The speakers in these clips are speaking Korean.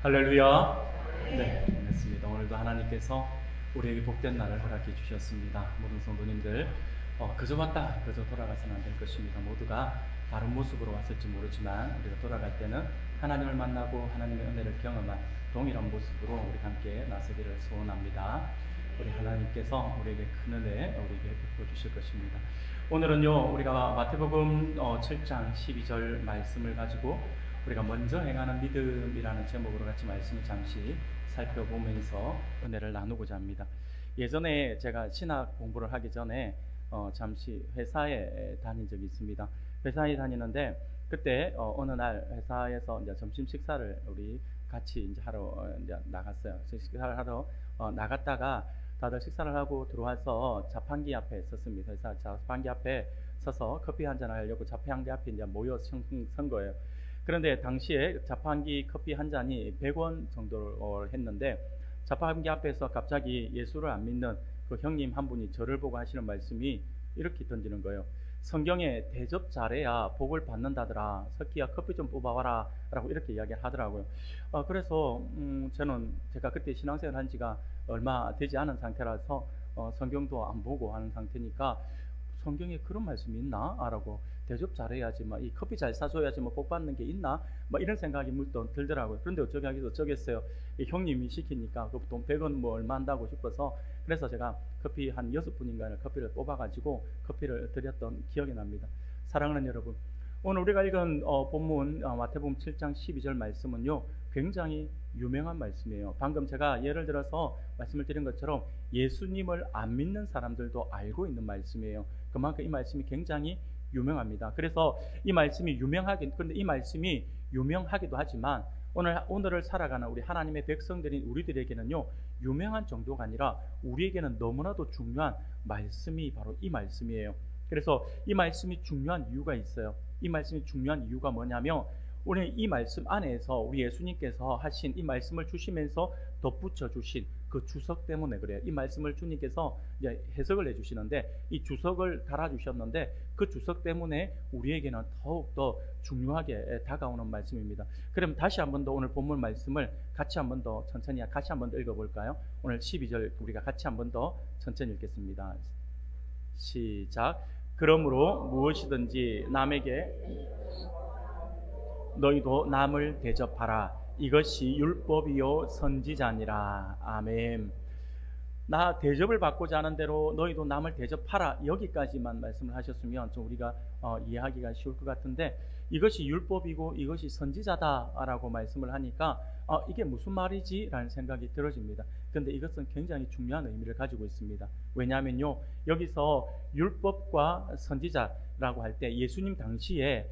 할렐루야. 네, 반갑습니다. 오늘도 하나님께서 우리에게 복된 날을 허락해 주셨습니다. 모든 성도님들, 그저 왔다 그저 돌아가서는 안 될 것입니다. 모두가 다른 모습으로 왔을지 모르지만 우리가 돌아갈 때는 하나님을 만나고 하나님의 은혜를 경험한 동일한 모습으로 우리가 함께 나서기를 소원합니다. 우리 하나님께서 우리에게 큰 은혜 우리에게 베풀어 주실 것입니다. 오늘은요, 우리가 마태복음 7장 12절 말씀을 가지고 우리가 먼저 행하는 믿음이라는 제목으로 같이 말씀을 잠시 살펴보면서 은혜를 나누고자 합니다. 예전에 제가 신학 공부를 하기 전에 잠시 회사에 다닌 적이 있습니다. 회사에 다니는데 그때 어느 날 회사에서 이제 점심 식사를 우리 같이 이제 하러 이제 나갔어요. 식사를 하러 나갔다가 다들 식사를 하고 들어와서 자판기 앞에 섰습니다. 회사 자판기 앞에 서서 커피 한잔 하려고 자판기 앞에 이제 모여 선 거예요. 그런데 당시에 자판기 커피 한 잔이 100원 정도를 했는데 자판기 앞에서 갑자기 예수를 안 믿는 그 형님 한 분이 저를 보고 하시는 말씀이 이렇게 던지는 거예요. 성경에 대접 잘해야 복을 받는다더라. 석기야 커피 좀 뽑아와라 라고 이렇게 이야기를 하더라고요. 그래서 저는 제가 그때 신앙생활 한 지가 얼마 되지 않은 상태라서 성경도 안 보고 하는 상태니까 성경에 그런 말씀이 있나? 라고 대접 잘해야지, 이 커피 잘 사줘야지, 복 받는 게 있나? 이런 생각이 물론 들더라고요. 그런데 어쩌겠어요. 이 형님이 시키니까 그 돈 100원 얼마 한다고 싶어서 그래서 제가 커피 한 6분인가를 커피를 뽑아가지고 커피를 드렸던 기억이 납니다. 사랑하는 여러분, 오늘 우리가 읽은 본문 마태복음 7장 12절 말씀은요, 굉장히 유명한 말씀이에요. 방금 제가 예를 들어서 말씀을 드린 것처럼 예수님을 안 믿는 사람들도 알고 있는 말씀이에요. 그만큼 이 말씀이 굉장히 유명합니다. 그래서 이 말씀이 그런데 이 말씀이 유명하기도 하지만 오늘을 살아가는 우리 하나님의 백성들인 우리들에게는요, 유명한 정도가 아니라 우리에게는 너무나도 중요한 말씀이 바로 이 말씀이에요. 그래서 이 말씀이 중요한 이유가 있어요. 이 말씀이 중요한 이유가 뭐냐면 우리 이 말씀 안에서 우리 예수님께서 하신 이 말씀을 주시면서 덧붙여 주신 그 주석 때문에 그래요. 이 말씀을 주님께서 이제 해석을 해주시는데 이 주석을 달아주셨는데 그 주석 때문에 우리에게는 더욱더 중요하게 다가오는 말씀입니다. 그럼 다시 한 번 더 오늘 본문 말씀을 같이 한 번 더 천천히 같이 한 번 더 읽어볼까요? 오늘 12절 우리가 같이 한 번 더 천천히 읽겠습니다. 시작. 그러므로 무엇이든지 남에게 너희도 남을 대접하라. 이것이 율법이요 선지자니라. 아멘. 나 대접을 받고자 하는 대로 너희도 남을 대접하라. 여기까지만 말씀을 하셨으면 좀 우리가 이해하기가 쉬울 것 같은데 이것이 율법이고 이것이 선지자다라고 말씀을 하니까 이게 무슨 말이지? 라는 생각이 들어집니다. 그런데 이것은 굉장히 중요한 의미를 가지고 있습니다. 왜냐하면요, 여기서 율법과 선지자라고 할 때 예수님 당시에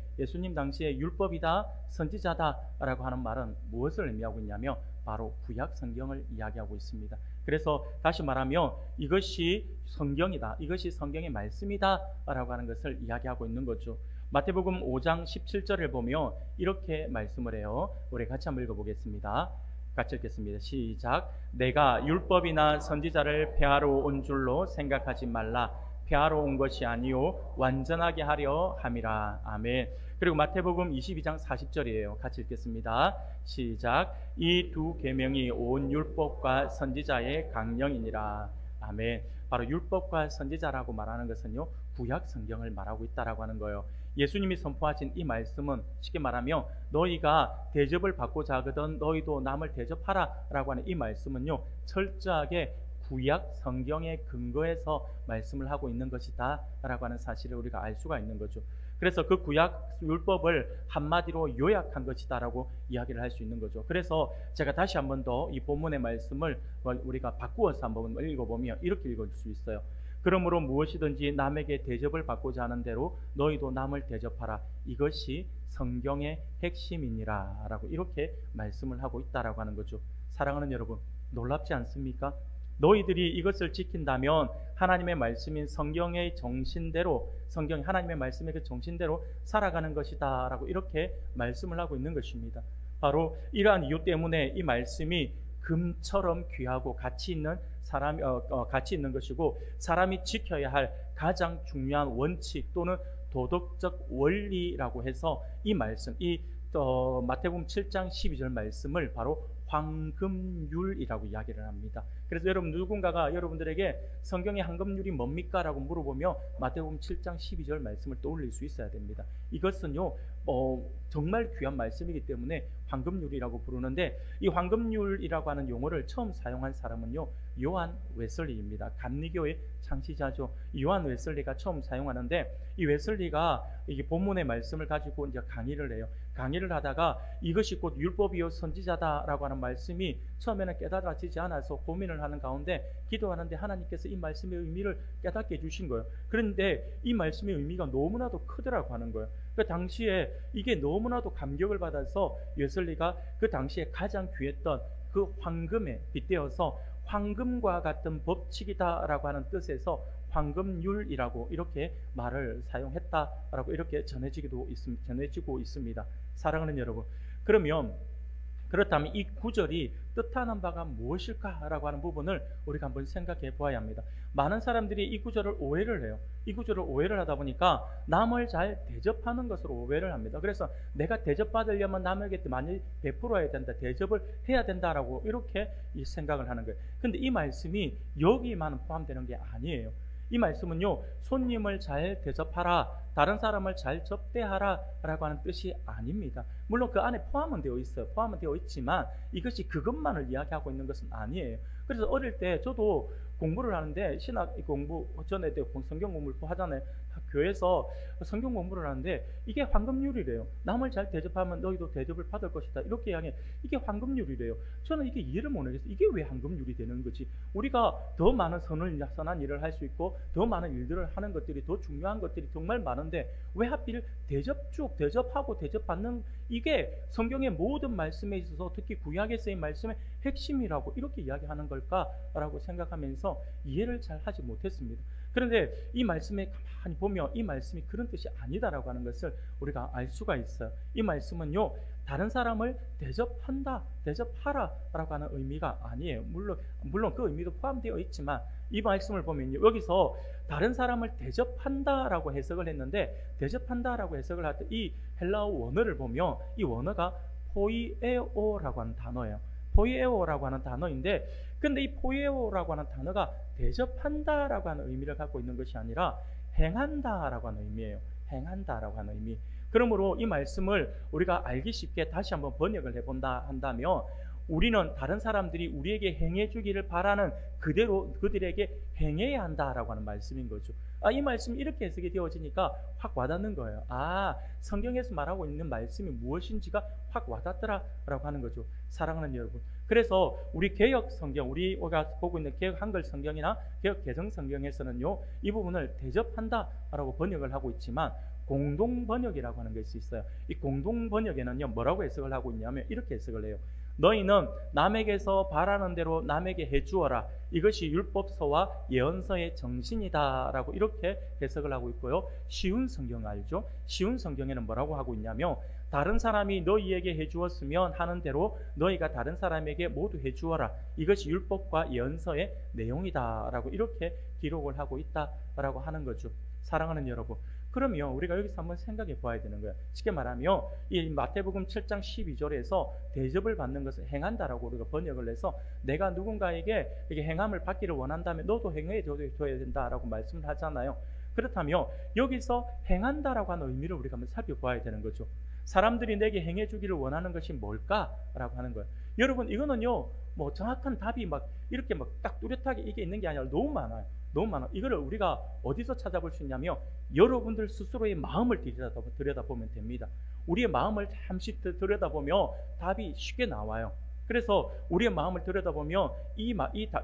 율법이다, 선지자다라고 하는 말은 무엇을 의미하고 있냐면 바로 구약 성경을 이야기하고 있습니다. 그래서 다시 말하면 이것이 성경이다, 이것이 성경의 말씀이다 라고 하는 것을 이야기하고 있는 거죠. 마태복음 5장 17절을 보면 이렇게 말씀을 해요. 우리 같이 한번 읽어보겠습니다. 같이 읽겠습니다. 시작. 내가 율법이나 선지자를 폐하러 온 줄로 생각하지 말라. 폐하러 온 것이 아니요 완전하게 하려 함이라. 아멘. 그리고 마태복음 22장 40절이에요. 같이 읽겠습니다. 시작. 이 두 계명이 온 율법과 선지자의 강령이니라. 아멘. 바로 율법과 선지자라고 말하는 것은요, 구약 성경을 말하고 있다라고 하는 거예요. 예수님이 선포하신 이 말씀은 쉽게 말하면 너희가 대접을 받고자 하거든 너희도 남을 대접하라 라고 하는 이 말씀은요, 철저하게 구약 성경에 근거해서 말씀을 하고 있는 것이다 라고 하는 사실을 우리가 알 수가 있는 거죠. 그래서 그 구약 율법을 한마디로 요약한 것이다 라고 이야기를 할 수 있는 거죠. 그래서 제가 다시 한 번 더 이 본문의 말씀을 우리가 바꾸어서 한번 읽어보면 이렇게 읽을 수 있어요. 그러므로 무엇이든지 남에게 대접을 받고자 하는 대로 너희도 남을 대접하라. 이것이 성경의 핵심이니라 라고 이렇게 말씀을 하고 있다라고 하는 거죠. 사랑하는 여러분, 놀랍지 않습니까? 너희들이 이것을 지킨다면 하나님의 말씀인 성경의 정신대로, 하나님의 말씀의 그 정신대로 살아가는 것이다 라고 이렇게 말씀을 하고 있는 것입니다. 바로 이러한 이유 때문에 이 말씀이 금처럼 귀하고 가치 있는 것이고 사람이 지켜야 할 가장 중요한 원칙 또는 도덕적 원리라고 해서 이 말씀, 이 마태복음 7장 12절 말씀을 바로 황금률이라고 이야기를 합니다. 그래서 여러분 누군가가 여러분들에게 성경의 황금률이 뭡니까? 라고 물어보며 마태복음 7장 12절 말씀을 떠올릴 수 있어야 됩니다. 이것은요 정말 귀한 말씀이기 때문에 황금률이라고 부르는데, 이 황금률이라고 하는 용어를 처음 사용한 사람은요 요한 웨슬리입니다. 감리교의 창시자죠. 요한 웨슬리가 처음 사용하는데, 이 웨슬리가 이게 본문의 말씀을 가지고 이제 강의를 해요. 강의를 하다가 이것이 곧 율법이요 선지자다라고 하는 말씀이 처음에는 깨달아지지 않아서 고민을 하는 가운데 기도하는데 하나님께서 이 말씀의 의미를 깨닫게 해주신 거예요. 그런데 이 말씀의 의미가 너무나도 크더라고 하는 거예요. 그 당시에 이게 너무나도 감격을 받아서 웨슬리가 그 당시에 가장 귀했던 그 황금에 빗대어서 황금과 같은 법칙이다라고 하는 뜻에서 황금률이라고 이렇게 말을 사용했다라고 이렇게 전해지고 있습니다. 사랑하는 여러분, 그렇다면 이 구절이 뜻하는 바가 무엇일까라고 하는 부분을 우리가 한번 생각해 보아야 합니다. 많은 사람들이 이 구절을 오해를 해요. 이 구절을 오해를 하다 보니까 남을 잘 대접하는 것으로 오해를 합니다. 그래서 내가 대접받으려면 남에게 많이 베풀어야 된다, 대접을 해야 된다라고 이렇게 생각을 하는 거예요. 근데 이 말씀이 여기만 포함되는 게 아니에요. 이 말씀은요, 손님을 잘 대접하라, 다른 사람을 잘 접대하라 라고 하는 뜻이 아닙니다. 물론 그 안에 포함은 되어 있어요. 포함은 되어 있지만 이것이 그것만을 이야기하고 있는 것은 아니에요. 그래서 어릴 때 저도 공부를 하는데, 신학 공부 전에 성경 공부를 하잖아요. 교회에서 성경 공부를 하는데 이게 황금률이래요. 남을 잘 대접하면 너희도 대접을 받을 것이다, 이렇게 이야기해. 이게 황금률이래요. 저는 이게 이해를 못하겠어요. 이게 왜 황금률이 되는 거지? 우리가 더 많은 선한 일을 할 수 있고 더 많은 일들을 하는 것들이, 더 중요한 것들이 정말 많은데 왜 하필 대접하고 대접받는, 이게 성경의 모든 말씀에 있어서 특히 구약에 쓰인 말씀의 핵심이라고 이렇게 이야기하는 걸까라고 생각하면서 이해를 잘 하지 못했습니다. 그런데 이 말씀에 가만히 보면 이 말씀이 그런 뜻이 아니다라고 하는 것을 우리가 알 수가 있어요. 이 말씀은요, 다른 사람을 대접한다, 대접하라 라고 하는 의미가 아니에요. 물론 그 의미도 포함되어 있지만 이 말씀을 보면요, 여기서 다른 사람을 대접한다라고 해석을 했는데, 대접한다라고 해석을 할 때 이 헬라어 원어를 보면 이 원어가 포이에오라고 하는 단어예요. 포이에오라고 하는 단어인데, 근데 이 포이에오라고 하는 단어가 대접한다라고 하는 의미를 갖고 있는 것이 아니라 행한다라고 하는 의미예요. 행한다라고 하는 의미. 그러므로 이 말씀을 우리가 알기 쉽게 다시 한번 번역을 해본다 한다면, 우리는 다른 사람들이 우리에게 행해주기를 바라는 그대로 그들에게 행해야 한다라고 하는 말씀인 거죠. 이 말씀이 이렇게 해석이 되어지니까 확 와닿는 거예요. 성경에서 말하고 있는 말씀이 무엇인지가 확 와닿더라라고 하는 거죠. 사랑하는 여러분, 그래서 우리 개역 성경, 우리가 보고 있는 개역 한글 성경이나 개역 개정 성경에서는요, 이 부분을 대접한다라고 번역을 하고 있지만 공동 번역이라고 하는 것이 있어요. 이 공동 번역에는요, 뭐라고 해석을 하고 있냐면 이렇게 해석을 해요. 너희는 남에게서 바라는 대로 남에게 해주어라. 이것이 율법서와 예언서의 정신이다 라고 이렇게 해석을 하고 있고요. 쉬운 성경 알죠? 쉬운 성경에는 뭐라고 하고 있냐면, 다른 사람이 너희에게 해주었으면 하는 대로 너희가 다른 사람에게 모두 해주어라. 이것이 율법과 예언서의 내용이다 라고 이렇게 기록을 하고 있다 라고 하는 거죠. 사랑하는 여러분, 그러면 우리가 여기서 한번 생각해 봐야 되는 거예요. 쉽게 말하면 이 마태복음 7장 12절에서 대접을 받는 것을 행한다라고 우리가 번역을 해서, 내가 누군가에게 이게 행함을 받기를 원한다면 너도 행해 줘야 된다라고 말씀을 하잖아요. 그렇다면 여기서 행한다라고 하는 의미를 우리가 한번 살펴봐야 되는 거죠. 사람들이 내게 행해 주기를 원하는 것이 뭘까라고 하는 거예요. 여러분, 이거는요, 뭐 정확한 답이 막 이렇게 막 딱 뚜렷하게 이게 있는 게 아니라 너무 많아요. 이거를 우리가 어디서 찾아볼 수 있냐면 여러분들 스스로의 마음을 들여다보면 됩니다. 우리의 마음을 잠시 들여다보면 답이 쉽게 나와요. 그래서 우리의 마음을 들여다보면 이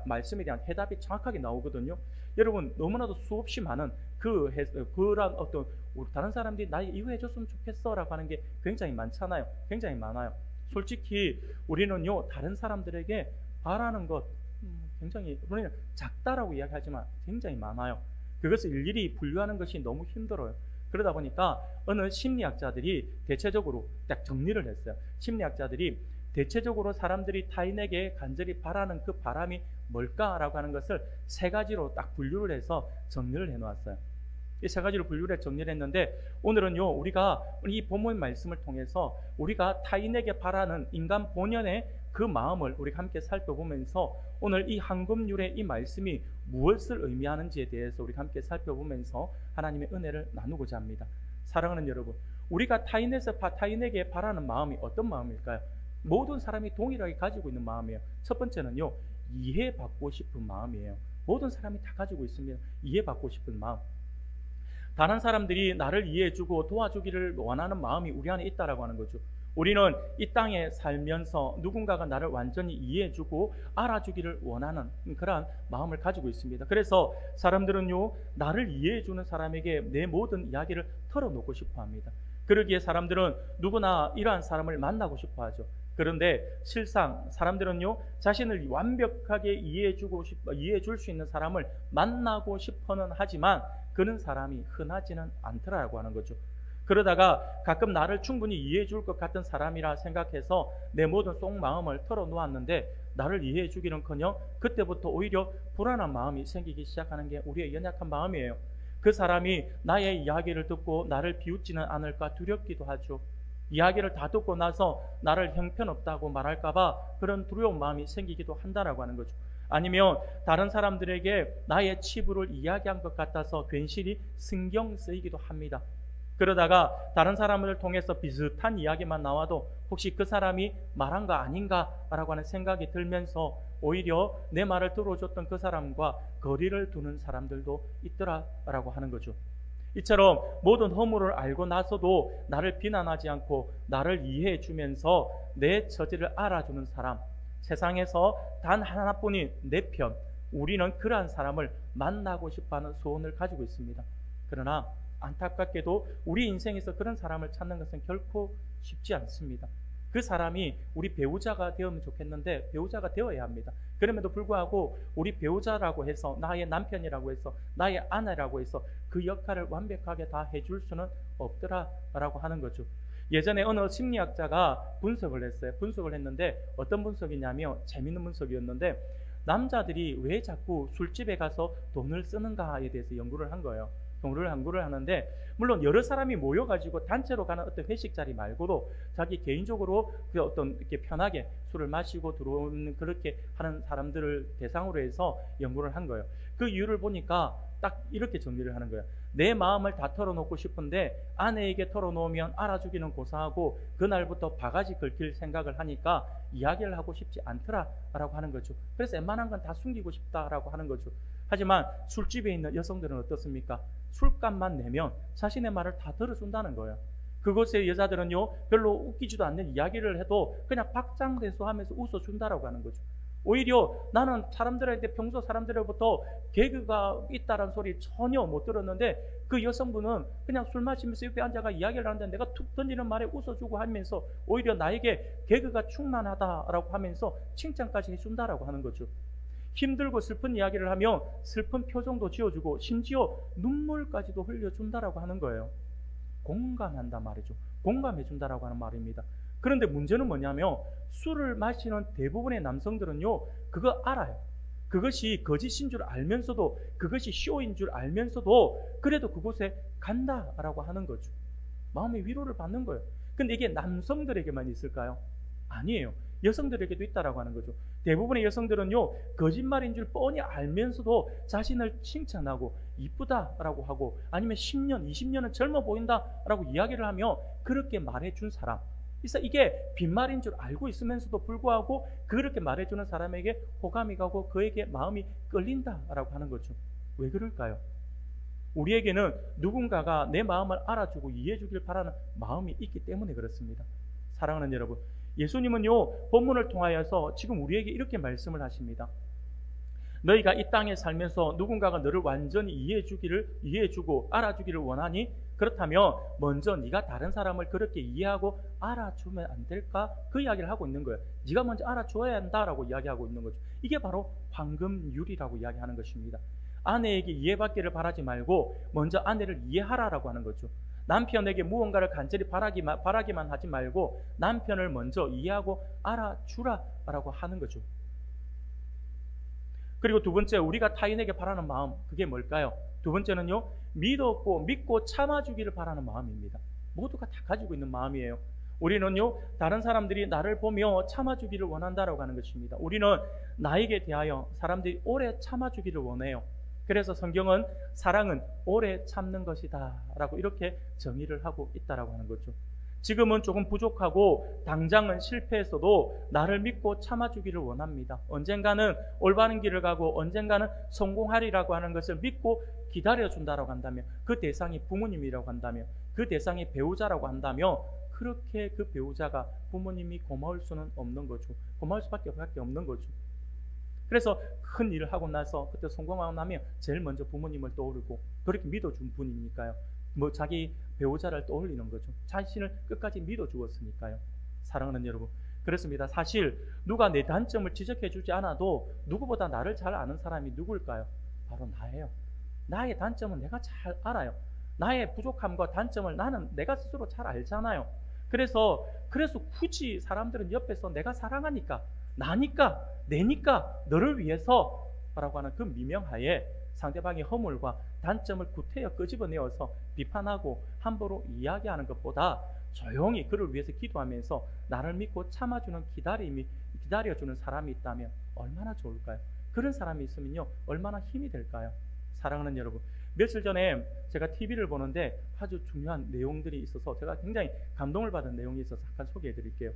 말씀에 대한 해답이 정확하게 나오거든요. 여러분, 너무나도 수없이 많은 그런 어떤 다른 사람들이 나에게 이거 해줬으면 좋겠어라고 하는 게 굉장히 많잖아요. 굉장히 많아요. 솔직히 우리는요, 다른 사람들에게 바라는 것 굉장히, 우리는 작다라고 이야기하지만 굉장히 많아요. 그것을 일일이 분류하는 것이 너무 힘들어요. 그러다 보니까 어느 심리학자들이 대체적으로 딱 정리를 했어요. 심리학자들이 대체적으로 사람들이 타인에게 간절히 바라는 그 바람이 뭘까라고 하는 것을 세 가지로 딱 분류를 해서 정리를 해놓았어요. 이 세 가지로 분류를 정리를 했는데, 오늘은요 우리가 이 본문 말씀을 통해서 우리가 타인에게 바라는 인간 본연의 그 마음을 우리가 함께 살펴보면서 오늘 이 황금률의 이 말씀이 무엇을 의미하는지에 대해서 우리가 함께 살펴보면서 하나님의 은혜를 나누고자 합니다. 사랑하는 여러분, 우리가 타인에게 바라는 마음이 어떤 마음일까요? 모든 사람이 동일하게 가지고 있는 마음이에요. 첫 번째는요, 이해받고 싶은 마음이에요. 모든 사람이 다 가지고 있습니다. 이해받고 싶은 마음. 다른 사람들이 나를 이해해주고 도와주기를 원하는 마음이 우리 안에 있다라고 하는 거죠. 우리는 이 땅에 살면서 누군가가 나를 완전히 이해해주고 알아주기를 원하는 그러한 마음을 가지고 있습니다. 그래서 사람들은요, 나를 이해해주는 사람에게 내 모든 이야기를 털어놓고 싶어 합니다. 그러기에 사람들은 누구나 이러한 사람을 만나고 싶어 하죠. 그런데 실상 사람들은요, 자신을 완벽하게 이해해줄 수 있는 사람을 만나고 싶어는 하지만 그런 사람이 흔하지는 않더라고 하는 거죠. 그러다가 가끔 나를 충분히 이해해 줄 것 같은 사람이라 생각해서 내 모든 속마음을 털어놓았는데 나를 이해해 주기는커녕 그때부터 오히려 불안한 마음이 생기기 시작하는 게 우리의 연약한 마음이에요. 그 사람이 나의 이야기를 듣고 나를 비웃지는 않을까 두렵기도 하죠. 이야기를 다 듣고 나서 나를 형편없다고 말할까 봐 그런 두려운 마음이 생기기도 한다라고 하는 거죠. 아니면 다른 사람들에게 나의 치부를 이야기한 것 같아서 괜시리 신경 쓰이기도 합니다. 그러다가 다른 사람을 통해서 비슷한 이야기만 나와도 혹시 그 사람이 말한 거 아닌가라고 하는 생각이 들면서 오히려 내 말을 들어줬던 그 사람과 거리를 두는 사람들도 있더라라고 하는 거죠. 이처럼 모든 허물을 알고 나서도 나를 비난하지 않고 나를 이해해 주면서 내 처지를 알아주는 사람, 세상에서 단 하나뿐인 내 편, 우리는 그러한 사람을 만나고 싶어하는 소원을 가지고 있습니다. 그러나 안타깝게도 우리 인생에서 그런 사람을 찾는 것은 결코 쉽지 않습니다. 그 사람이 우리 배우자가 되면 좋겠는데 배우자가 되어야 합니다. 그럼에도 불구하고 우리 배우자라고 해서, 나의 남편이라고 해서, 나의 아내라고 해서 그 역할을 완벽하게 다 해줄 수는 없더라라고 하는 거죠. 예전에 어느 심리학자가 분석을 했어요. 분석을 했는데 어떤 분석이냐면 재밌는 분석이었는데, 남자들이 왜 자꾸 술집에 가서 돈을 쓰는가에 대해서 연구를 한 거예요. 연구를 하는데, 물론 여러 사람이 모여가지고 단체로 가는 어떤 회식 자리 말고도 자기 개인적으로 그 어떤 이렇게 편하게 술을 마시고 들어오는 그렇게 하는 사람들을 대상으로 해서 연구를 한 거예요. 그 이유를 보니까 딱 이렇게 정리를 하는 거예요. 내 마음을 다 털어놓고 싶은데 아내에게 털어놓으면 알아주기는 고사하고 그날부터 바가지 긁힐 생각을 하니까 이야기를 하고 싶지 않더라라고 하는 거죠. 그래서 웬만한 건 다 숨기고 싶다라고 하는 거죠. 하지만 술집에 있는 여성들은 어떻습니까? 술값만 내면 자신의 말을 다 들어준다는 거예요. 그곳의 여자들은요, 별로 웃기지도 않는 이야기를 해도 그냥 박장대소하면서 웃어준다라고 하는 거죠. 오히려 나는 사람들한테 평소 사람들로부터 개그가 있다는 소리 전혀 못 들었는데 그 여성분은 그냥 술 마시면서 옆에 앉아가 이야기를 하는데 내가 툭 던지는 말에 웃어주고 하면서 오히려 나에게 개그가 충만하다라고 하면서 칭찬까지 해준다라고 하는 거죠. 힘들고 슬픈 이야기를 하면 슬픈 표정도 지어주고 심지어 눈물까지도 흘려준다라고 하는 거예요. 공감한다 말이죠. 공감해준다라고 하는 말입니다. 그런데 문제는 뭐냐면 술을 마시는 대부분의 남성들은요, 그거 알아요. 그것이 거짓인 줄 알면서도, 그것이 쇼인 줄 알면서도 그래도 그곳에 간다라고 하는 거죠. 마음의 위로를 받는 거예요. 근데 이게 남성들에게만 있을까요? 아니에요. 여성들에게도 있다라고 하는 거죠. 대부분의 여성들은요, 거짓말인 줄 뻔히 알면서도 자신을 칭찬하고 이쁘다라고 하고 아니면 10년, 20년은 젊어 보인다라고 이야기를 하며 그렇게 말해준 사람, 그래서 이게 빈말인 줄 알고 있으면서도 불구하고 그렇게 말해주는 사람에게 호감이 가고 그에게 마음이 끌린다라고 하는 거죠. 왜 그럴까요? 우리에게는 누군가가 내 마음을 알아주고 이해해주길 바라는 마음이 있기 때문에 그렇습니다. 사랑하는 여러분, 예수님은요, 본문을 통하여서 지금 우리에게 이렇게 말씀을 하십니다. 너희가 이 땅에 살면서 누군가가 너를 완전히 이해해주고 알아주기를 원하니? 그렇다면 먼저 네가 다른 사람을 그렇게 이해하고 알아주면 안 될까? 그 이야기를 하고 있는 거예요. 네가 먼저 알아줘야 한다라고 이야기하고 있는 거죠. 이게 바로 황금률이라고 이야기하는 것입니다. 아내에게 이해받기를 바라지 말고 먼저 아내를 이해하라라고 하는 거죠. 남편에게 무언가를 간절히 바라기만 하지 말고 남편을 먼저 이해하고 알아주라라고 하는 거죠. 그리고 두 번째, 우리가 타인에게 바라는 마음, 그게 뭘까요? 두 번째는요, 믿고 참아주기를 바라는 마음입니다. 모두가 다 가지고 있는 마음이에요. 우리는요, 다른 사람들이 나를 보며 참아주기를 원한다라고 하는 것입니다. 우리는 나에게 대하여 사람들이 오래 참아주기를 원해요. 그래서 성경은 사랑은 오래 참는 것이다 라고 이렇게 정의를 하고 있다라고 하는 거죠. 지금은 조금 부족하고 당장은 실패했어도 나를 믿고 참아주기를 원합니다. 언젠가는 올바른 길을 가고 언젠가는 성공하리라고 하는 것을 믿고 기다려준다라고 한다면, 그 대상이 부모님이라고 한다면, 그 대상이 배우자라고 한다면, 그렇게 그 배우자가 부모님이 고마울 수는 없는 거죠. 고마울 수밖에 없는 거죠. 그래서 큰 일을 하고 나서 그때 성공하고 나면 제일 먼저 부모님을 떠오르고, 그렇게 믿어준 분이니까요. 자기 배우자를 떠올리는 거죠. 자신을 끝까지 믿어주었으니까요. 사랑하는 여러분, 그렇습니다. 사실 누가 내 단점을 지적해주지 않아도 누구보다 나를 잘 아는 사람이 누굴까요? 바로 나예요. 나의 단점은 내가 잘 알아요. 나의 부족함과 단점을 나는 내가 스스로 잘 알잖아요. 그래서 굳이 사람들은 옆에서 내가 사랑하니까, 나니까, 내니까, 너를 위해서 라고 하는 그 미명하에 상대방의 허물과 단점을 구태여 끄집어내어서 비판하고 함부로 이야기하는 것보다 조용히 그를 위해서 기도하면서 나를 믿고 참아주는 기다려주는 사람이 있다면 얼마나 좋을까요? 그런 사람이 있으면요, 얼마나 힘이 될까요? 사랑하는 여러분, 며칠 전에 제가 TV를 보는데 아주 중요한 내용들이 있어서 제가 굉장히 감동을 받은 내용이 있어서 잠깐 소개해 드릴게요.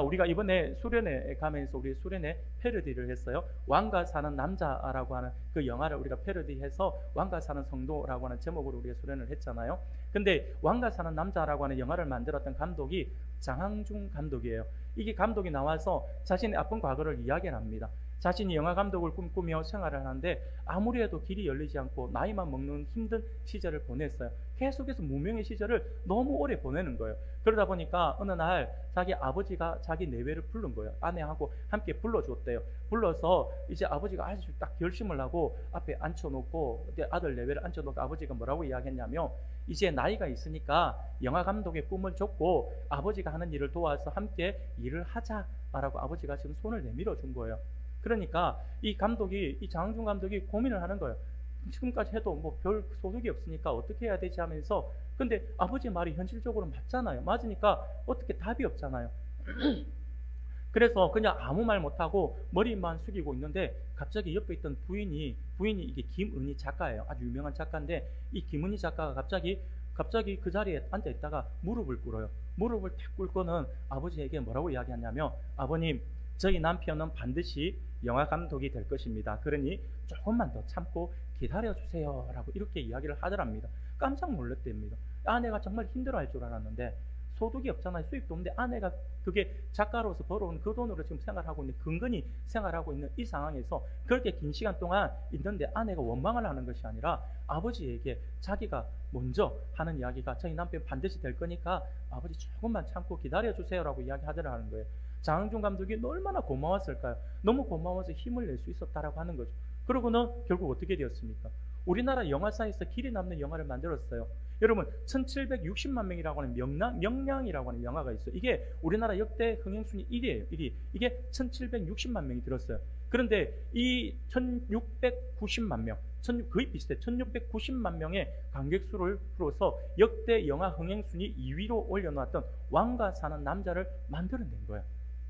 우리가 이번에 수련회 가면서 우리 수련회 패러디를 했어요. 왕가 사는 남자라고 하는 그 영화를 우리가 패러디해서 왕가 사는 성도라고 하는 제목으로 우리가 수련을 했잖아요. 근데 왕가 사는 남자라고 하는 영화를 만들었던 감독이 장항준 감독이에요. 이게 감독이 나와서 자신의 아픈 과거를 이야기를 합니다. 자신이 영화 감독을 꿈꾸며 생활을 하는데 아무리 해도 길이 열리지 않고 나이만 먹는 힘든 시절을 보냈어요. 계속해서 무명의 시절을 너무 오래 보내는 거예요. 그러다 보니까 어느 날 자기 아버지가 자기 내외를 부른 거예요. 아내하고 함께 불러줬대요. 불러서 이제 아버지가 아주 딱 결심을 하고 앞에 앉혀놓고, 아들 내외를 앉혀놓고 아버지가 뭐라고 이야기했냐면, 이제 나이가 있으니까 영화 감독의 꿈을 줬고 아버지가 하는 일을 도와서 함께 일을 하자라고 아버지가 지금 손을 내밀어 준 거예요. 그러니까 이 장항준 감독이 고민을 하는 거예요. 지금까지 해도 뭐 별 소득이 없으니까 어떻게 해야 되지 하면서, 근데 아버지 말이 현실적으로 맞잖아요. 맞으니까 어떻게 답이 없잖아요. 그래서 그냥 아무 말 못하고 머리만 숙이고 있는데 갑자기 옆에 있던 부인이 이게 김은희 작가예요. 아주 유명한 작가인데 이 김은희 작가가 갑자기 그 자리에 앉아 있다가 무릎을 꿇어요. 무릎을 탁 꿇고는 아버지에게 뭐라고 이야기하냐면, 아버님, 저희 남편은 반드시 영화 감독이 될 것입니다. 그러니 조금만 더 참고 기다려주세요 라고 이렇게 이야기를 하더랍니다. 깜짝 놀랐답니다. 아내가 정말 힘들어할 줄 알았는데, 소득이 없잖아요. 수입도 없는데 아내가 그게 작가로서 벌어온 그 돈으로 지금 생활하고 있는, 근근히 생활하고 있는 이 상황에서 그렇게 긴 시간 동안 있는데 아내가 원망을 하는 것이 아니라 아버지에게 자기가 먼저 하는 이야기가, 저희 남편 반드시 될 거니까 아버지 조금만 참고 기다려주세요 라고 이야기하더라는 거예요. 장항준 감독이 얼마나 고마웠을까요? 너무 고마워서 힘을 낼 수 있었다라고 하는 거죠. 그러고는 결국 어떻게 되었습니까? 우리나라 영화사에서 길이 남는 영화를 만들었어요. 여러분, 1760만 명이라고 하는 명량이라고 하는 영화가 있어요. 이게 우리나라 역대 흥행순위 1위예요. 1위. 이게 1760만 명이 들었어요. 그런데 이 1690만 명, 거의 비슷해. 1690만 명의 관객수를 풀어서 역대 영화 흥행순위 2위로 올려놨던 왕가 사는 남자를 만들어낸 거예요.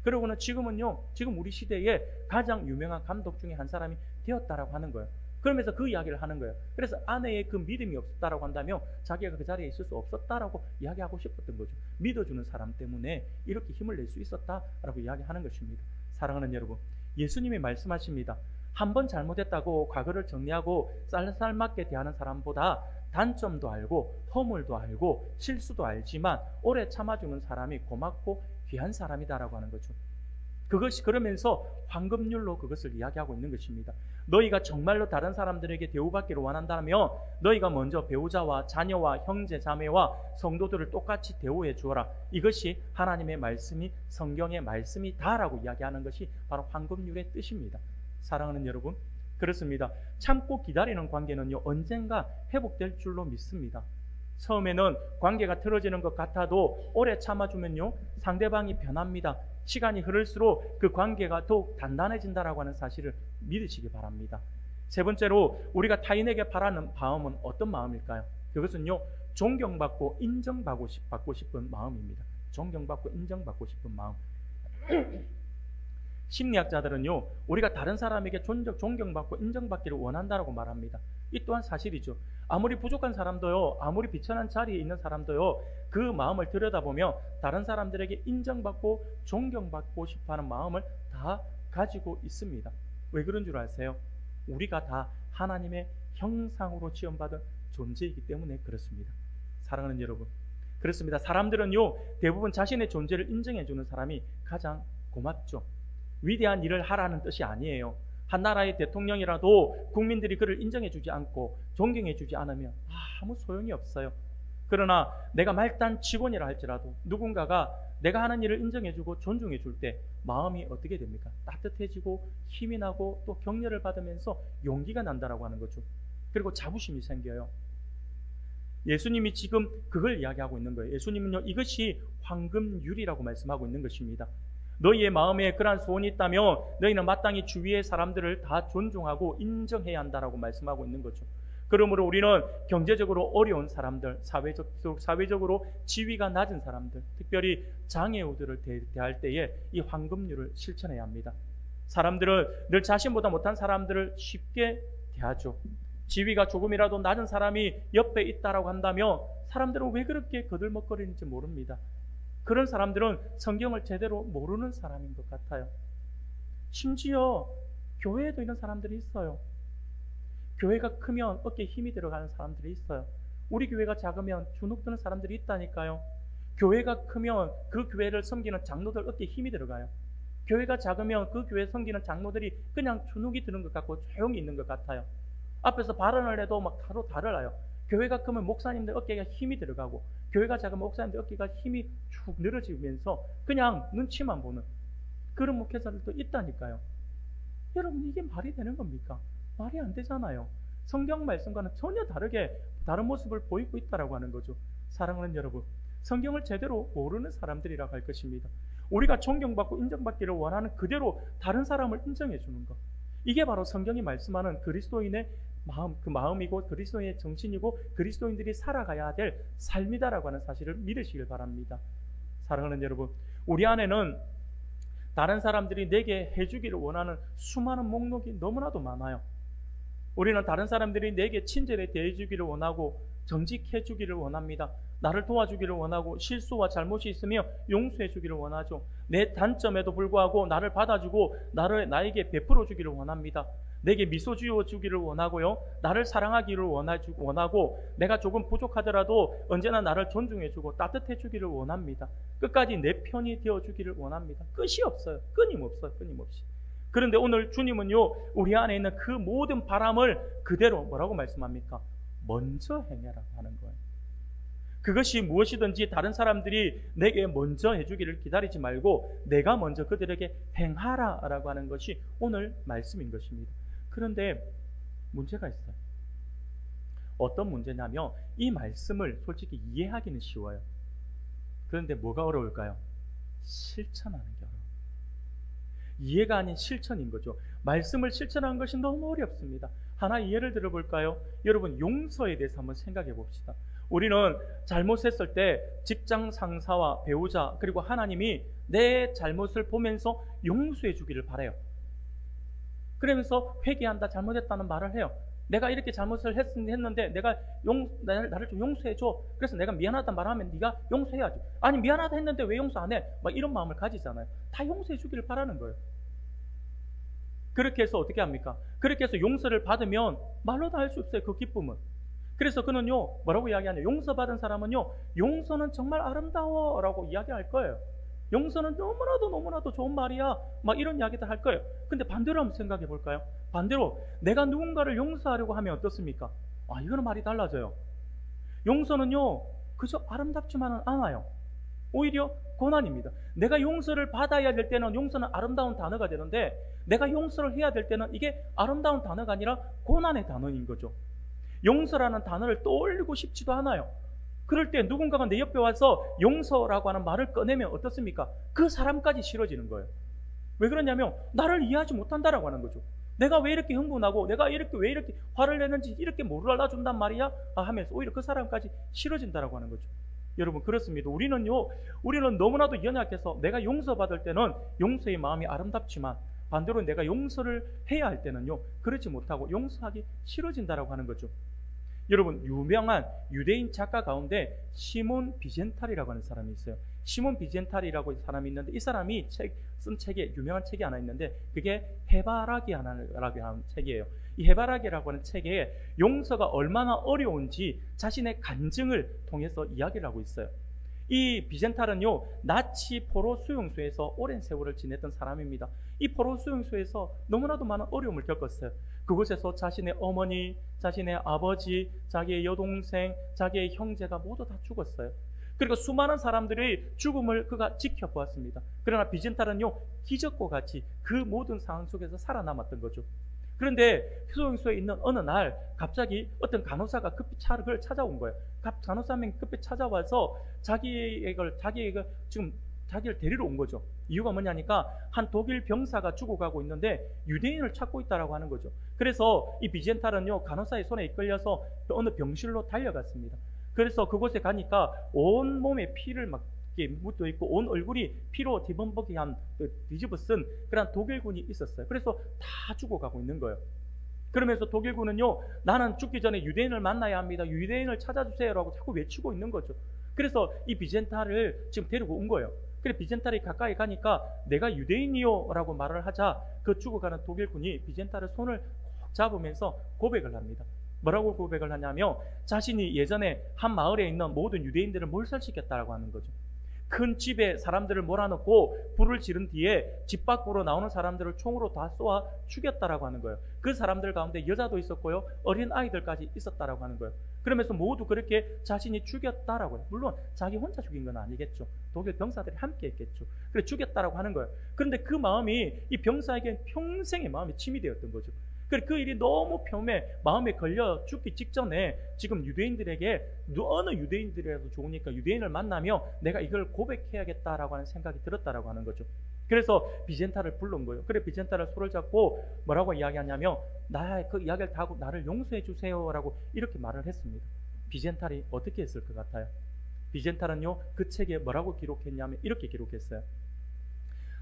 그러고는 지금 우리 시대에 가장 유명한 감독 중에 한 사람이 되었다라고 하는 거예요. 그러면서 그 이야기를 하는 거예요. 그래서 아내의 그 믿음이 없었다라고 한다면 자기가 그 자리에 있을 수 없었다라고 이야기하고 싶었던 거죠. 믿어주는 사람 때문에 이렇게 힘을 낼 수 있었다라고 이야기하는 것입니다. 사랑하는 여러분, 예수님이 말씀하십니다. 한 번 잘못했다고 과거를 정리하고 쌀쌀맞게 대하는 사람보다 단점도 알고 허물도 알고 실수도 알지만 오래 참아주는 사람이 고맙고 귀한 사람이다라고 하는 거죠. 그것이 그러면서 황금률로 그것을 이야기하고 있는 것입니다. 너희가 정말로 다른 사람들에게 대우받기를 원한다면 너희가 먼저 배우자와 자녀와 형제 자매와 성도들을 똑같이 대우해 주어라. 이것이 하나님의 말씀이, 성경의 말씀이다라고 이야기하는 것이 바로 황금률의 뜻입니다. 사랑하는 여러분, 그렇습니다. 참고 기다리는 관계는요, 언젠가 회복될 줄로 믿습니다. 처음에는 관계가 틀어지는 것 같아도 오래 참아주면요, 상대방이 변합니다. 시간이 흐를수록 그 관계가 더욱 단단해진다라고 하는 사실을 믿으시기 바랍니다. 세 번째로 우리가 타인에게 바라는 마음은 어떤 마음일까요? 그것은요, 존경받고 인정받고 싶은 마음입니다. 존경받고 인정받고 싶은 마음. 심리학자들은요, 우리가 다른 사람에게 존경받고 인정받기를 원한다라고 말합니다. 이 또한 사실이죠. 아무리 부족한 사람도요, 아무리 비천한 자리에 있는 사람도요, 그 마음을 들여다보며 다른 사람들에게 인정받고 존경받고 싶어하는 마음을 다 가지고 있습니다. 왜 그런 줄 아세요? 우리가 다 하나님의 형상으로 지음받은 존재이기 때문에 그렇습니다. 사랑하는 여러분, 그렇습니다. 사람들은요, 대부분 자신의 존재를 인정해주는 사람이 가장 고맙죠. 위대한 일을 하라는 뜻이 아니에요. 한 나라의 대통령이라도 국민들이 그를 인정해주지 않고 존경해주지 않으면 아무 소용이 없어요. 그러나 내가 말단 직원이라 할지라도 누군가가 내가 하는 일을 인정해주고 존중해줄 때 마음이 어떻게 됩니까? 따뜻해지고 힘이 나고 또 격려를 받으면서 용기가 난다라고 하는 거죠. 그리고 자부심이 생겨요. 예수님이 지금 그걸 이야기하고 있는 거예요. 예수님은요, 이것이 황금률이라고 말씀하고 있는 것입니다. 너희의 마음에 그러한 소원이 있다면 너희는 마땅히 주위의 사람들을 다 존중하고 인정해야 한다라고 말씀하고 있는 거죠. 그러므로 우리는 경제적으로 어려운 사람들, 사회적으로 지위가 낮은 사람들, 특별히 장애우들을 대할 때에 이 황금률을 실천해야 합니다. 사람들은 늘 자신보다 못한 사람들을 쉽게 대하죠. 지위가 조금이라도 낮은 사람이 옆에 있다라고 한다면 사람들은 왜 그렇게 거들먹거리는지 모릅니다. 그런 사람들은 성경을 제대로 모르는 사람인 것 같아요. 심지어 교회에도 이런 사람들이 있어요. 교회가 크면 어깨에 힘이 들어가는 사람들이 있어요. 우리 교회가 작으면 주눅 드는 사람들이 있다니까요. 교회가 크면 그 교회를 섬기는 장로들 어깨에 힘이 들어가요. 교회가 작으면 그 교회 섬기는 장로들이 그냥 주눅이 드는 것 같고 조용히 있는 것 같아요. 앞에서 발언을 해도 막 바로 달아요. 교회가 크면 목사님들 어깨가 힘이 들어가고, 교회가 작으면 목사님들 어깨가 힘이 축 늘어지면서 그냥 눈치만 보는 그런 목회자들도 있다니까요. 여러분, 이게 말이 되는 겁니까? 말이 안 되잖아요. 성경 말씀과는 전혀 다른 모습을 보이고 있다라고 하는 거죠. 사랑하는 여러분, 성경을 제대로 모르는 사람들이라고 할 것입니다. 우리가 존경받고 인정받기를 원하는 그대로 다른 사람을 인정해 주는 것, 이게 바로 성경이 말씀하는 그리스도인의 마음, 그 마음이고 그리스도인의 정신이고 그리스도인들이 살아가야 될 삶이다라고 하는 사실을 믿으시길 바랍니다. 사랑하는 여러분, 우리 안에는 다른 사람들이 내게 해주기를 원하는 수많은 목록이 너무나도 많아요. 우리는 다른 사람들이 내게 친절히 대해주기를 원하고 정직해주기를 원합니다. 나를 도와주기를 원하고 실수와 잘못이 있으며 용서해주기를 원하죠. 내 단점에도 불구하고 나를 받아주고 나에게 베풀어주기를 원합니다. 내게 미소 지어주기를 원하고요, 나를 사랑하기를 원하고, 내가 조금 부족하더라도 언제나 나를 존중해주고 따뜻해주기를 원합니다. 끝까지 내 편이 되어주기를 원합니다. 끝이 없어요. 끊임없이. 그런데 오늘 주님은요, 우리 안에 있는 그 모든 바람을 그대로 뭐라고 말씀합니까? 먼저 행해라고 하는 거예요. 그것이 무엇이든지 다른 사람들이 내게 먼저 해주기를 기다리지 말고 내가 먼저 그들에게 행하라라고 하는 것이 오늘 말씀인 것입니다. 그런데 문제가 있어요. 어떤 문제냐면 이 말씀을 솔직히 이해하기는 쉬워요. 그런데 뭐가 어려울까요? 실천하는 게 어려워요. 이해가 아닌 실천인 거죠. 말씀을 실천하는 것이 너무 어렵습니다. 하나 예를 들어볼까요? 여러분, 용서에 대해서 한번 생각해 봅시다. 우리는 잘못했을 때 직장 상사와 배우자 그리고 하나님이 내 잘못을 보면서 용서해 주기를 바라요. 그러면서 회개한다, 잘못했다는 말을 해요. 내가 이렇게 잘못을 했는데 나를 좀 용서해 줘. 그래서 내가 미안하다는 말하면 네가 용서해야지. 아니, 미안하다 했는데 왜 용서 안 해? 막 이런 마음을 가지잖아요. 다 용서해 주기를 바라는 거예요. 그렇게 해서 어떻게 합니까? 그렇게 해서 용서를 받으면 말로 다 할 수 없어요, 그 기쁨은. 그래서 그는요, 뭐라고 이야기하냐? 용서받은 사람은요, 용서는 정말 아름다워 라고 이야기할 거예요. 용서는 너무나도 좋은 말이야, 막 이런 이야기들 할 거예요. 근데 반대로 한번 생각해 볼까요? 반대로 내가 누군가를 용서하려고 하면 어떻습니까? 이거는 말이 달라져요. 용서는요, 그저 아름답지만은 않아요. 오히려 고난입니다. 내가 용서를 받아야 될 때는 용서는 아름다운 단어가 되는데, 내가 용서를 해야 될 때는 이게 아름다운 단어가 아니라 고난의 단어인 거죠. 용서라는 단어를 떠올리고 싶지도 않아요. 그럴 때 누군가가 내 옆에 와서 용서라고 하는 말을 꺼내면 어떻습니까? 그 사람까지 싫어지는 거예요. 왜 그러냐면 나를 이해하지 못한다라고 하는 거죠. 내가 왜 이렇게 흥분하고 내가 왜 이렇게 화를 내는지 이렇게 모를 알아준단 말이야 하면서 오히려 그 사람까지 싫어진다라고 하는 거죠. 여러분, 그렇습니다. 우리는 너무나도 연약해서 내가 용서받을 때는 용서의 마음이 아름답지만 반대로 내가 용서를 해야 할 때는요, 그렇지 못하고 용서하기 싫어진다라고 하는 거죠. 여러분, 유명한 유대인 작가 가운데 시몬 비젠탈이라고 하는 사람이 있어요. 시몬 비젠탈이라고 사람이 있는데 이 사람이 쓴 책에 유명한 책이 하나 있는데 그게 해바라기라고 하는 책이에요. 이 해바라기라고 하는 책에 용서가 얼마나 어려운지 자신의 간증을 통해서 이야기를 하고 있어요. 이 비젠탈은요, 나치 포로 수용소에서 오랜 세월을 지냈던 사람입니다. 이 포로 수용소에서 너무나도 많은 어려움을 겪었어요. 그곳에서 자신의 어머니, 자신의 아버지, 자기의 여동생, 자기의 형제가 모두 다 죽었어요. 그리고 수많은 사람들의 죽음을 그가 지켜보았습니다. 그러나 비젠탈은요, 기적과 같이 그 모든 상황 속에서 살아남았던 거죠. 그런데 수용소에 있는 어느 날 갑자기 어떤 간호사가 급히 그를 찾아온 거예요. 간호사 한 명이 급히 찾아와서 자기를 데리러 온 거죠. 이유가 뭐냐니까 한 독일 병사가 죽어가고 있는데 유대인을 찾고 있다라고 하는 거죠. 그래서 이 비젠탈은요, 간호사의 손에 이끌려서 어느 병실로 달려갔습니다. 그래서 그곳에 가니까 온 몸에 피를 막 묻어 있고 온 얼굴이 피로 뒤범벅이한 뒤집어 쓴 그런 독일군이 있었어요. 그래서 다 죽어가고 있는 거예요. 그러면서 독일군은요, 나는 죽기 전에 유대인을 만나야 합니다. 유대인을 찾아주세요라고 자꾸 외치고 있는 거죠. 그래서 이 비젠탈을 지금 데리고 온 거예요. 그래 비젠탈이 가까이 가니까 내가 유대인이요 라고 말을 하자 그 죽어가는 독일군이 비젠탈의 손을 꼭 잡으면서 고백을 합니다. 뭐라고 고백을 하냐면 자신이 예전에 한 마을에 있는 모든 유대인들을 몰살시켰다라고 하는 거죠. 큰 집에 사람들을 몰아넣고 불을 지른 뒤에 집 밖으로 나오는 사람들을 총으로 다 쏘아 죽였다라고 하는 거예요. 그 사람들 가운데 여자도 있었고요, 어린 아이들까지 있었다라고 하는 거예요. 그러면서 모두 그렇게 자신이 죽였다라고 해요. 물론 자기 혼자 죽인 건 아니겠죠. 독일 병사들이 함께 했겠죠. 그래 죽였다라고 하는 거예요. 그런데 그 마음이 이 병사에겐 평생의 마음이 침이 되었던 거죠. 그 일이 너무 마음에 걸려 죽기 직전에 지금 유대인들에게 어느 유대인들이라도 좋으니까 유대인을 만나며 내가 이걸 고백해야겠다라고 하는 생각이 들었다라고 하는 거죠. 그래서 비젠탈을 불러온 거예요. 그래 비젠탈을 손을 잡고 뭐라고 이야기하냐면 그 이야기를 다 하고 나를 용서해 주세요라고 이렇게 말을 했습니다. 비젠탈이 어떻게 했을 것 같아요? 비젠탈은요, 그 책에 뭐라고 기록했냐면 이렇게 기록했어요.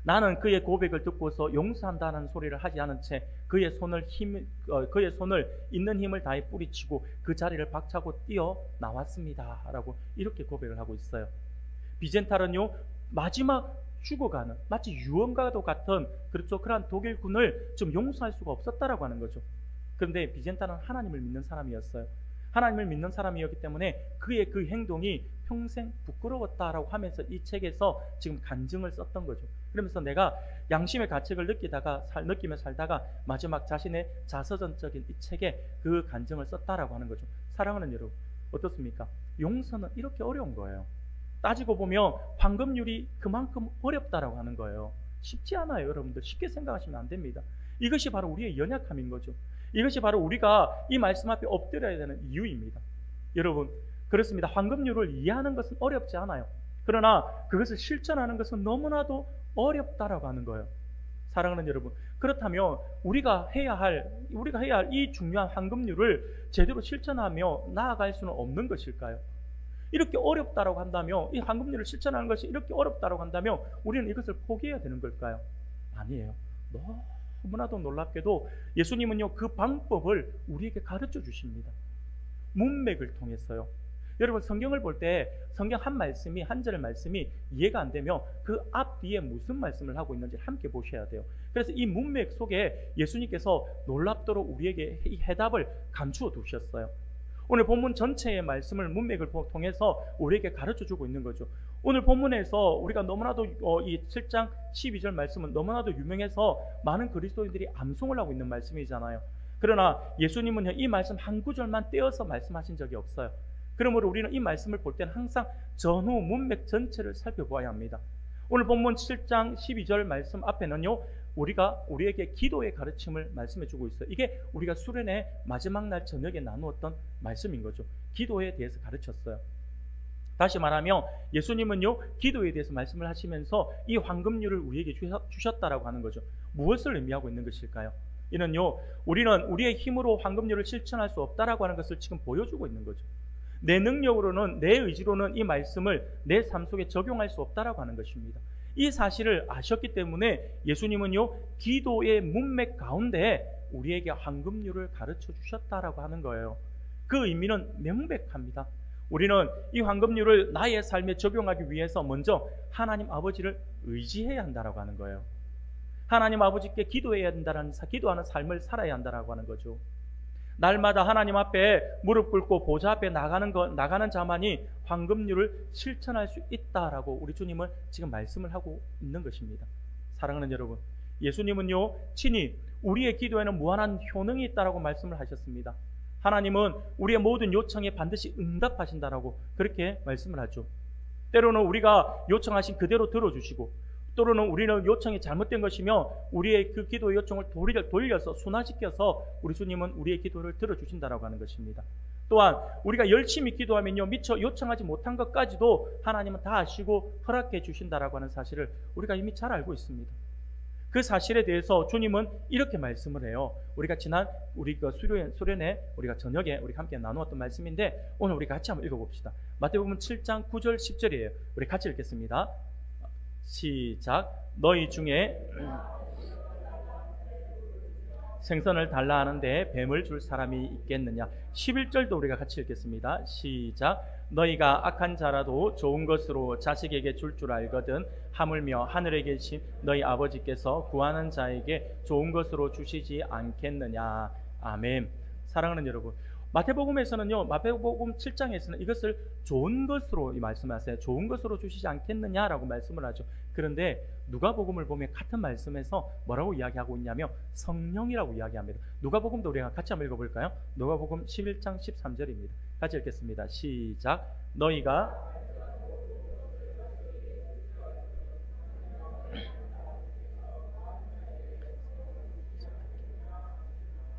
나는 그의 고백을 듣고서 용서한다는 소리를 하지 않은 채 그의 손을 있는 힘을 다해 뿌리치고 그 자리를 박차고 뛰어 나왔습니다 라고 이렇게 고백을 하고 있어요. 비젠탈은요, 마지막 죽어가는 마치 유언과도 같은 그러한 독일군을 좀 용서할 수가 없었다라고 하는 거죠. 그런데 비젠탈은 하나님을 믿는 사람이었어요. 하나님을 믿는 사람이었기 때문에 그의 그 행동이 평생 부끄러웠다라고 하면서 이 책에서 지금 간증을 썼던 거죠. 그러면서 내가 양심의 가책을 느끼며 살다가 마지막 자신의 자서전적인 이 책에 그 간증을 썼다라고 하는 거죠. 사랑하는 여러분, 어떻습니까? 용서는 이렇게 어려운 거예요. 따지고 보면 황금률이 그만큼 어렵다라고 하는 거예요. 쉽지 않아요. 여러분들 쉽게 생각하시면 안 됩니다. 이것이 바로 우리의 연약함인 거죠. 이것이 바로 우리가 이 말씀 앞에 엎드려야 되는 이유입니다. 여러분, 그렇습니다. 황금률을 이해하는 것은 어렵지 않아요. 그러나 그것을 실천하는 것은 너무나도 어렵다라고 하는 거예요. 사랑하는 여러분, 그렇다면 우리가 해야 할 이 중요한 황금률을 제대로 실천하며 나아갈 수는 없는 것일까요? 이렇게 어렵다라고 한다면, 이 황금률을 실천하는 것이 이렇게 어렵다라고 한다면 우리는 이것을 포기해야 되는 걸까요? 아니에요. 너무나도 놀랍게도 예수님은요, 그 방법을 우리에게 가르쳐 주십니다. 문맥을 통해서요. 여러분, 성경을 볼 때 성경 한 절 말씀이 이해가 안 되면 그 앞뒤에 무슨 말씀을 하고 있는지 함께 보셔야 돼요. 그래서 이 문맥 속에 예수님께서 놀랍도록 우리에게 이 해답을 감추어 두셨어요. 오늘 본문 전체의 말씀을 문맥을 통해서 우리에게 가르쳐주고 있는 거죠. 오늘 본문에서 우리가 너무나도 이 7장 12절 말씀은 너무나도 유명해서 많은 그리스도인들이 암송을 하고 있는 말씀이잖아요. 그러나 예수님은 이 말씀 한 구절만 떼어서 말씀하신 적이 없어요. 그러므로 우리는 이 말씀을 볼 때는 항상 전후 문맥 전체를 살펴보아야 합니다. 오늘 본문 7장 12절 말씀 앞에는요, 우리에게 기도의 가르침을 말씀해 주고 있어요. 이게 우리가 수련의 마지막 날 저녁에 나누었던 말씀인 거죠. 기도에 대해서 가르쳤어요. 다시 말하면 예수님은요, 기도에 대해서 말씀을 하시면서 이 황금률을 우리에게 주셨다라고 하는 거죠. 무엇을 의미하고 있는 것일까요? 이는요, 우리는 우리의 힘으로 황금률을 실천할 수 없다라고 하는 것을 지금 보여주고 있는 거죠. 내 능력으로는, 내 의지로는 이 말씀을 내 삶 속에 적용할 수 없다라고 하는 것입니다. 이 사실을 아셨기 때문에 예수님은요, 기도의 문맥 가운데 우리에게 황금률을 가르쳐 주셨다라고 하는 거예요. 그 의미는 명백합니다. 우리는 이 황금률을 나의 삶에 적용하기 위해서 먼저 하나님 아버지를 의지해야 한다라고 하는 거예요. 하나님 아버지께 기도해야 한다는, 기도하는 삶을 살아야 한다라고 하는 거죠. 날마다 하나님 앞에 무릎 꿇고 보좌 앞에 나가는 자만이 황금률을 실천할 수 있다라고 우리 주님은 지금 말씀을 하고 있는 것입니다. 사랑하는 여러분, 예수님은요, 친히 우리의 기도에는 무한한 효능이 있다라고 말씀을 하셨습니다. 하나님은 우리의 모든 요청에 반드시 응답하신다라고 그렇게 말씀을 하죠. 때로는 우리가 요청하신 그대로 들어주시고, 또는 우리는 요청이 잘못된 것이며 우리의 그 기도 요청을 돌려서 순화시켜서 우리 주님은 우리의 기도를 들어주신다라고 하는 것입니다. 또한 우리가 열심히 기도하면요, 미처 요청하지 못한 것까지도 하나님은 다 아시고 허락해 주신다라고 하는 사실을 우리가 이미 잘 알고 있습니다. 그 사실에 대해서 주님은 이렇게 말씀을 해요. 우리가 지난 우리 그 수련회 우리가 저녁에 우리 함께 나누었던 말씀인데, 오늘 우리 같이 한번 읽어봅시다. 마태복음 7장 9절 10절이에요. 우리 같이 읽겠습니다. 시작. 너희 중에 생선을 달라 하는데 뱀을 줄 사람이 있겠느냐. 11절도 우리가 같이 읽겠습니다. 시작. 너희가 악한 자라도 좋은 것으로 자식에게 줄 줄 알거든 하물며 하늘에 계신 너희 아버지께서 구하는 자에게 좋은 것으로 주시지 않겠느냐. 아멘. 사랑하는 여러분, 마태복음에서는요, 마태복음 7장에서는 이것을 좋은 것으로 말씀하세요. 좋은 것으로 주시지 않겠느냐라고 말씀을 하죠. 그런데 누가복음을 보면 같은 말씀에서 뭐라고 이야기하고 있냐면 성령이라고 이야기합니다. 누가복음도 우리가 같이 한번 읽어볼까요? 누가복음 11장 13절입니다. 같이 읽겠습니다. 시작. 너희가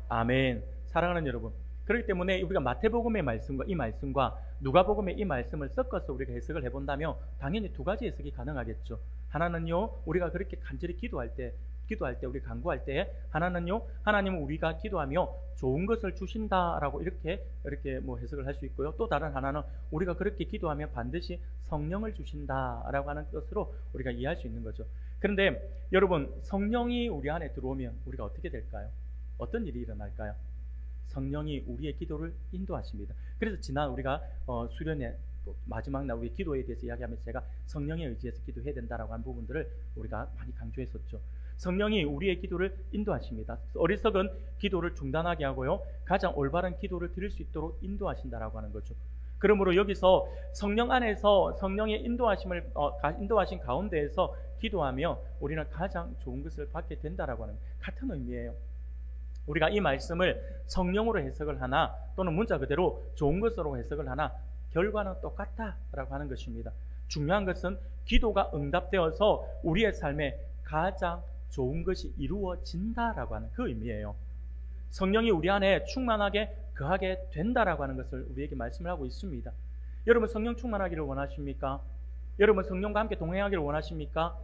아멘. 사랑하는 여러분, 그렇기 때문에 우리가 마태복음의 말씀과 이 말씀과 누가복음의 이 말씀을 섞어서 우리가 해석을 해본다면 당연히 두 가지 해석이 가능하겠죠. 하나는요, 우리가 그렇게 간절히 기도할 때 우리 간구할 때, 하나는요, 하나님은 우리가 기도하며 좋은 것을 주신다라고 이렇게 뭐 해석을 할 수 있고요. 또 다른 하나는 우리가 그렇게 기도하면 반드시 성령을 주신다라고 하는 것으로 우리가 이해할 수 있는 거죠. 그런데 여러분, 성령이 우리 안에 들어오면 우리가 어떻게 될까요? 어떤 일이 일어날까요? 성령이 우리의 기도를 인도하십니다. 그래서 지난 우리가 수련회 마지막 날 우리 기도에 대해서 이야기하면서 제가 성령에 의지해서 기도해야 된다라고 한 부분들을 우리가 많이 강조했었죠. 성령이 우리의 기도를 인도하십니다. 어리석은 기도를 중단하게 하고요, 가장 올바른 기도를 드릴 수 있도록 인도하신다라고 하는 거죠. 그러므로 여기서 성령 안에서 성령의 인도하신 가운데에서 기도하며 우리는 가장 좋은 것을 받게 된다라고 하는 같은 의미예요. 우리가 이 말씀을 성령으로 해석을 하나 또는 문자 그대로 좋은 것으로 해석을 하나 결과는 똑같다라고 하는 것입니다. 중요한 것은 기도가 응답되어서 우리의 삶에 가장 좋은 것이 이루어진다라고 하는 그 의미예요. 성령이 우리 안에 충만하게 거하게 된다라고 하는 것을 우리에게 말씀을 하고 있습니다. 여러분, 성령 충만하기를 원하십니까? 여러분, 성령과 함께 동행하기를 원하십니까?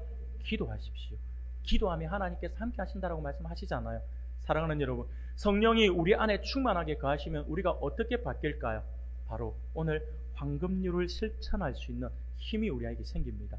기도하십시오. 기도하면 하나님께서 함께 하신다라고 말씀하시잖아요. 사랑하는 여러분, 성령이 우리 안에 충만하게 거하시면 우리가 어떻게 바뀔까요? 바로 오늘 황금률을 실천할 수 있는 힘이 우리에게 생깁니다.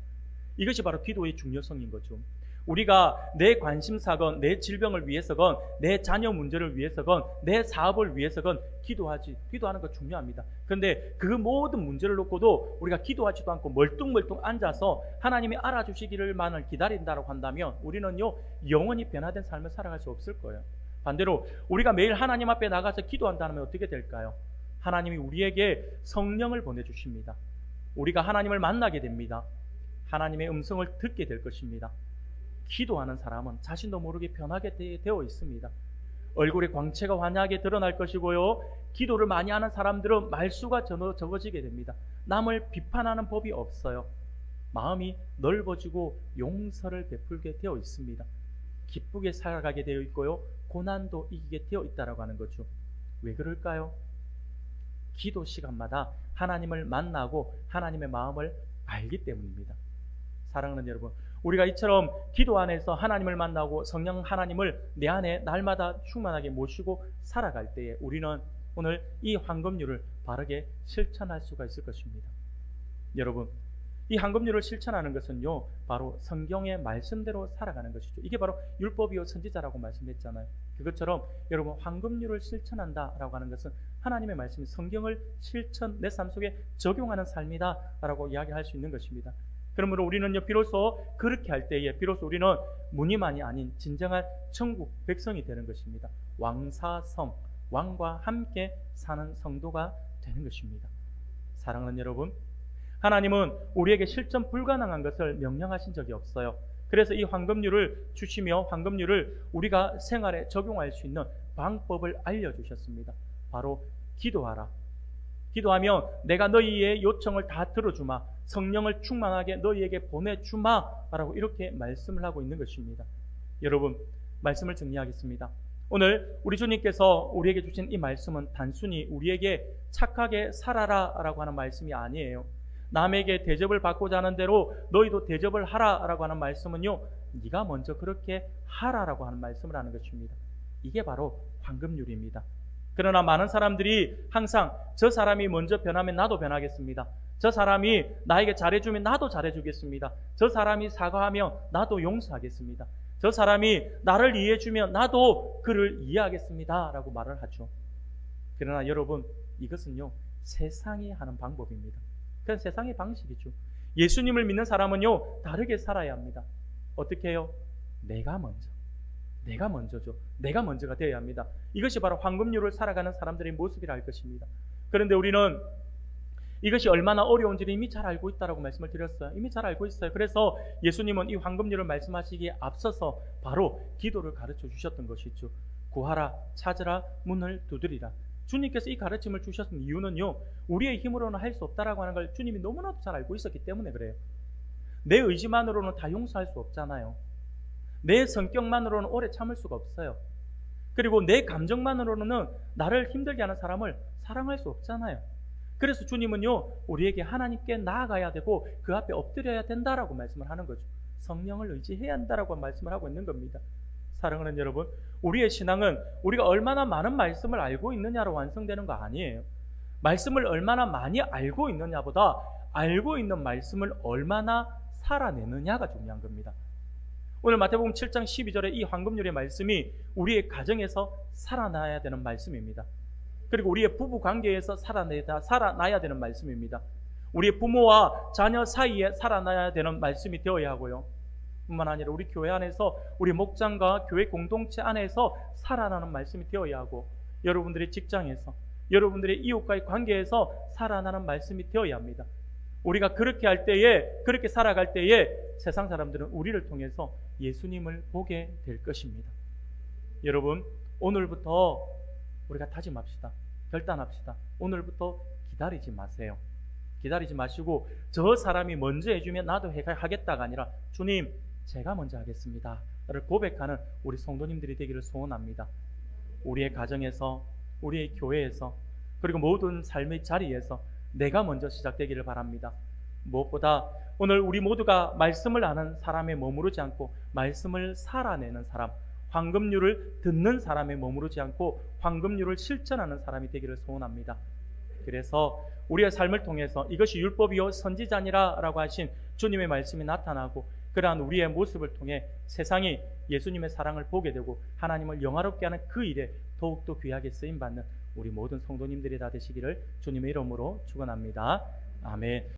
이것이 바로 기도의 중요성인 거죠. 우리가 내 관심사건, 내 질병을 위해서건, 내 자녀 문제를 위해서건, 내 사업을 위해서건 기도하는 거 중요합니다. 그런데 그 모든 문제를 놓고도 우리가 기도하지도 않고 멀뚱멀뚱 앉아서 하나님이 알아주시기를만을 기다린다고 한다면 우리는요, 영원히 변화된 삶을 살아갈 수 없을 거예요. 반대로 우리가 매일 하나님 앞에 나가서 기도한다면 어떻게 될까요? 하나님이 우리에게 성령을 보내주십니다. 우리가 하나님을 만나게 됩니다. 하나님의 음성을 듣게 될 것입니다. 기도하는 사람은 자신도 모르게 변하게 되어 있습니다. 얼굴의 광채가 환하게 드러날 것이고요, 기도를 많이 하는 사람들은 말수가 적어지게 됩니다. 남을 비판하는 법이 없어요. 마음이 넓어지고 용서를 베풀게 되어 있습니다. 기쁘게 살아가게 되어 있고요, 고난도 이기게 되어 있다라고 하는 거죠. 왜 그럴까요? 기도 시간마다 하나님을 만나고 하나님의 마음을 알기 때문입니다. 사랑하는 여러분, 우리가 이처럼 기도 안에서 하나님을 만나고 성령 하나님을 내 안에 날마다 충만하게 모시고 살아갈 때에 우리는 오늘 이 황금률을 바르게 실천할 수가 있을 것입니다. 여러분, 이 황금률을 실천하는 것은요, 바로 성경의 말씀대로 살아가는 것이죠. 이게 바로 율법이요 선지자라고 말씀했잖아요. 그것처럼 여러분, 황금률을 실천한다라고 하는 것은 하나님의 말씀, 성경을 실천, 내 삶 속에 적용하는 삶이다라고 이야기할 수 있는 것입니다. 그러므로 우리는요, 비로소 그렇게 할 때에 비로소 우리는 무늬만이 아닌 진정한 천국 백성이 되는 것입니다. 왕사성, 왕과 함께 사는 성도가 되는 것입니다. 사랑하는 여러분, 하나님은 우리에게 실천 불가능한 것을 명령하신 적이 없어요. 그래서 이 황금률을 주시며 황금률을 우리가 생활에 적용할 수 있는 방법을 알려주셨습니다. 바로 기도하라. 기도하면 내가 너희의 요청을 다 들어주마. 성령을 충만하게 너희에게 보내주마. 라고 이렇게 말씀을 하고 있는 것입니다. 여러분, 말씀을 정리하겠습니다. 오늘 우리 주님께서 우리에게 주신 이 말씀은 단순히 우리에게 착하게 살아라 라고 하는 말씀이 아니에요. 남에게 대접을 받고자 하는 대로 너희도 대접을 하라 라고 하는 말씀은요, 네가 먼저 그렇게 하라라고 하는 말씀을 하는 것입니다. 이게 바로 황금률입니다. 그러나 많은 사람들이 항상 저 사람이 먼저 변하면 나도 변하겠습니다. 저 사람이 나에게 잘해주면 나도 잘해주겠습니다. 저 사람이 사과하면 나도 용서하겠습니다. 저 사람이 나를 이해해주면 나도 그를 이해하겠습니다 라고 말을 하죠. 그러나 여러분, 이것은요, 세상이 하는 방법입니다. 그건 세상의 방식이죠. 예수님을 믿는 사람은요, 다르게 살아야 합니다. 어떻게 해요? 내가 먼저죠. 내가 먼저가 되어야 합니다. 이것이 바로 황금률을 살아가는 사람들의 모습이라 할 것입니다. 그런데 우리는 이것이 얼마나 어려운지를 이미 잘 알고 있다라고 말씀을 드렸어요. 이미 잘 알고 있어요. 그래서 예수님은 이 황금률을 말씀하시기에 앞서서 바로 기도를 가르쳐 주셨던 것이죠. 구하라, 찾으라, 문을 두드리라. 주님께서 이 가르침을 주셨던 이유는요, 우리의 힘으로는 할 수 없다라고 하는 걸 주님이 너무나도 잘 알고 있었기 때문에 그래요. 내 의지만으로는 다 용서할 수 없잖아요. 내 성격만으로는 오래 참을 수가 없어요. 그리고 내 감정만으로는 나를 힘들게 하는 사람을 사랑할 수 없잖아요. 그래서 주님은요, 우리에게 하나님께 나아가야 되고 그 앞에 엎드려야 된다라고 말씀을 하는 거죠. 성령을 의지해야 한다라고 말씀을 하고 있는 겁니다. 사랑하는 여러분, 우리의 신앙은 우리가 얼마나 많은 말씀을 알고 있느냐로 완성되는 거 아니에요. 말씀을 얼마나 많이 알고 있느냐보다 알고 있는 말씀을 얼마나 살아내느냐가 중요한 겁니다. 오늘 마태복음 7장 12절에 이 황금률의 말씀이 우리의 가정에서 살아나야 되는 말씀입니다. 그리고 우리의 부부 관계에서 살아나야 되는 말씀입니다. 우리의 부모와 자녀 사이에 살아나야 되는 말씀이 되어야 하고요. 뿐만 아니라 우리 교회 안에서 우리 목장과 교회 공동체 안에서 살아나는 말씀이 되어야 하고, 여러분들의 직장에서, 여러분들의 이웃과의 관계에서 살아나는 말씀이 되어야 합니다. 우리가 그렇게 할 때에, 그렇게 살아갈 때에 세상 사람들은 우리를 통해서 예수님을 보게 될 것입니다. 여러분, 오늘부터 우리가 다짐합시다. 결단합시다. 오늘부터 기다리지 마세요. 기다리지 마시고 저 사람이 먼저 해주면 나도 하겠다가 아니라 주님, 제가 먼저 하겠습니다 를 고백하는 우리 성도님들이 되기를 소원합니다. 우리의 가정에서, 우리의 교회에서, 그리고 모든 삶의 자리에서 내가 먼저 시작되기를 바랍니다. 무엇보다 오늘 우리 모두가 말씀을 아는 사람에 머무르지 않고 말씀을 살아내는 사람, 황금률을 듣는 사람에 머무르지 않고 황금률을 실천하는 사람이 되기를 소원합니다. 그래서 우리의 삶을 통해서 이것이 율법이요 선지자니라 라고 하신 주님의 말씀이 나타나고, 그러한 우리의 모습을 통해 세상이 예수님의 사랑을 보게 되고 하나님을 영화롭게 하는 그 일에 더욱더 귀하게 쓰임받는 우리 모든 성도님들이 다 되시기를 주님의 이름으로 축원합니다. 아멘.